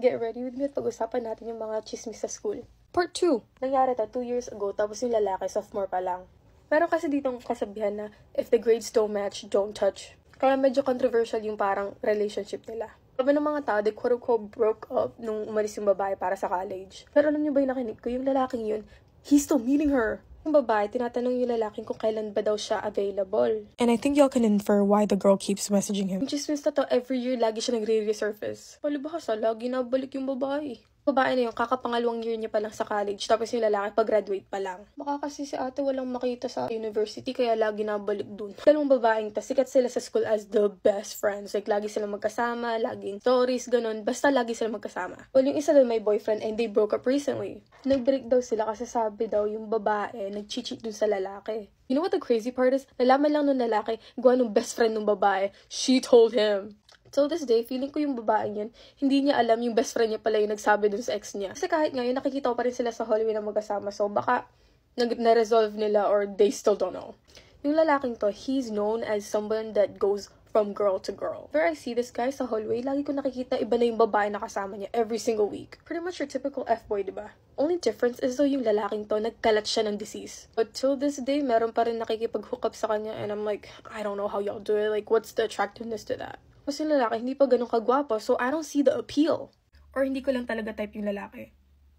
get ready with me at pag-usapan natin yung mga chismis sa school. Part 2. Nangyari 2 years ago, tapos yung lalaki, sophomore pa lang. Meron kasi ditong kasabihan na, if the grades don't match, don't touch. Kaya medyo controversial yung parang relationship nila. Sabi ng mga tao, they quote-unquote broke up nung umalis yung babae para sa college. Pero alam niyo ba yung nakinig ko? Yung lalaking yun, he's still meeting her. Yung babae, tinatanong yung lalaking kung kailan ba daw siya available. And I think y'all can infer why the girl keeps messaging him. Yung chismis na to, every year, lagi siya nagre-resurface. Palibhasa, lagi nabalik yung babae. Babae na yung kakapangalawang year niya pa lang sa college, tapos yung lalaki pag-graduate pa lang. Baka kasi si ate walang makita sa university, kaya lagi nabalik dun. Dalawang babaeng ta, sikat sila sa school as the best friends. Like, lagi silang magkasama, laging stories, ganun. Basta lagi silang magkasama. Well, yung isa daw may boyfriend and they broke up recently. Nag-break daw sila kasi sabi daw yung babae nag-cheat dun sa lalaki. You know what the crazy part is? Nalaman lang nung lalaki, gawa nung best friend nung babae. She told him. So this day, feeling ko yung babaeng yun, hindi niya alam yung best friend niya pala yung nagsabi dun sa ex niya. Kasi kahit ngayon, nakikita ko pa rin sila sa hallway na magkasama. So baka na-resolve nila or they still don't know. Yung lalaking to, he's known as someone that goes from girl to girl. Where I see this guy sa hallway, lagi ko nakikita iba na yung babae na kasama niya every single week. Pretty much your typical F-boy, diba? Only difference is though yung lalaking to, nagkalat siya ng disease. But till this day, meron pa rin nakikipag-hook up sa kanya and I'm like, I don't know how y'all do it. Like, what's the attractiveness to that? Kasi yung lalaki, hindi pa ganun kagwapo, so I don't see the appeal. Or hindi ko lang talaga type yung lalaki.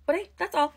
But hey, that's all.